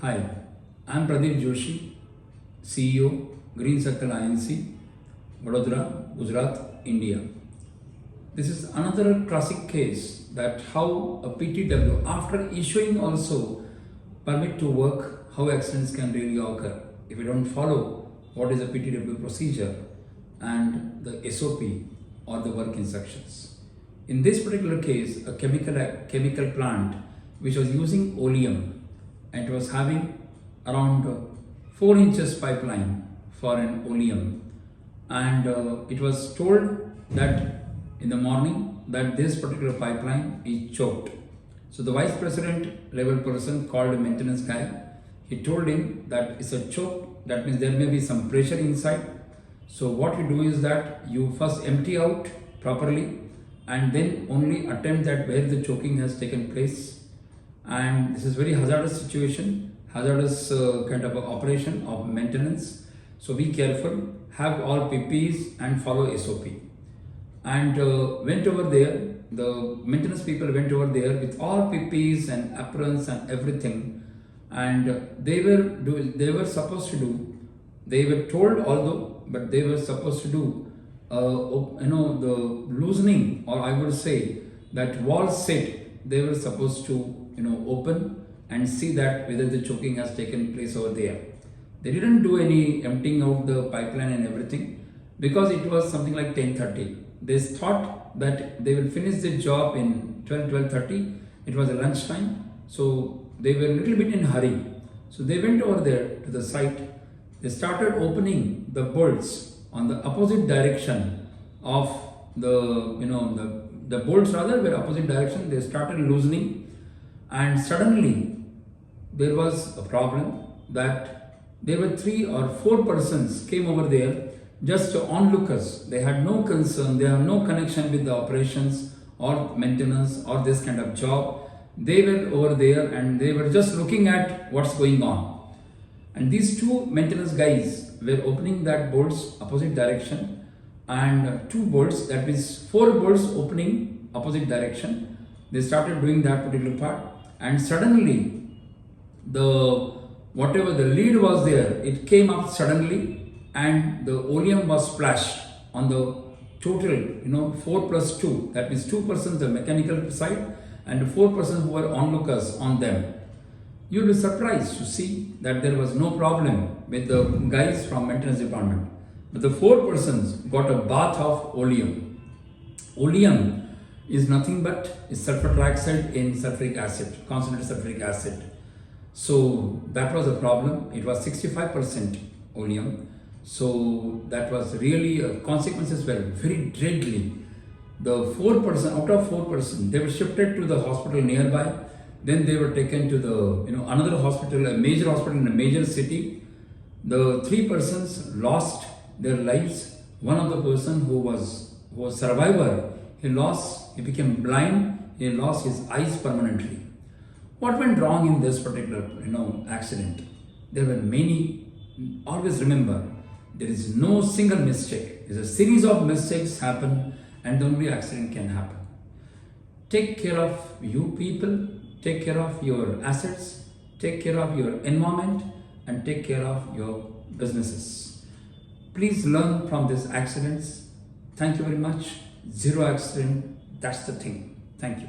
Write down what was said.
Hi, I'm Pradeep Joshi, CEO, Green Circle Inc., Vadodara, Gujarat, India. This is another classic case that how a PTW, after issuing also permit to work, how accidents can really occur if you don't follow what is a PTW procedure and the SOP or the work instructions. In this particular case, a chemical plant which was using Oleum, and it was having around 4 inches pipeline for an Oleum, and it was told that in the morning that this particular pipeline is choked. So the vice president level person called a maintenance guy. He told him that it's a choke, that means there may be some pressure inside. So what you do is that you first empty out properly and then only attempt that where the choking has taken place. And this is very hazardous situation, hazardous kind of operation of maintenance. So be careful, have all PPEs and follow SOP. And went over there, the maintenance people went over there with all PPEs and aprons and everything, and they were supposed to do, they were told although, but they were supposed to do the loosening, or I would say that wall set, they were supposed to open and see that whether the choking has taken place over there. They didn't do any emptying out the pipeline and everything because it was something like 10:30. They thought that they will finish the job in 12:30. It was a lunchtime, so they were a little bit in hurry. So they went over there to the site. They started opening the bolts on the opposite direction of the bolts rather were opposite direction. They started loosening, and suddenly there was a problem that there were 3 or 4 persons came over there just onlookers. They had no concern, they have no connection with the operations or maintenance or this kind of job. They were over there and they were just looking at what's going on. And these 2 maintenance guys were opening that bolts opposite direction, and 2 bolts, that means 4 bolts opening opposite direction. They started doing that particular part, and suddenly whatever the lead was there, it came up suddenly, and the Oleum was splashed on the total 4 plus 2, that means 2 persons the mechanical side and 4 persons who were onlookers on them. You'll be surprised to see that there was no problem with the guys from maintenance department, but the 4 persons got a bath of Oleum. Oleum is nothing but sulfur trioxide in sulfuric acid, concentrated sulfuric acid. So that was a problem. It was 65% Oleum. So that was really, consequences were very deadly. The 4 person, out of 4 person, they were shifted to the hospital nearby. Then they were taken to the another hospital, a major hospital in a major city. The 3 persons lost their lives. One of the person who was survivor, he became blind. He lost his eyes permanently. What went wrong in this particular accident? There were many. Always remember, there is no single mistake. There's a series of mistakes happen, and the only accident can happen. Take care of you people, take care of your assets, take care of your environment, and take care of your businesses. Please learn from these accidents. Thank you very much. Zero accident, that's the thing. Thank you.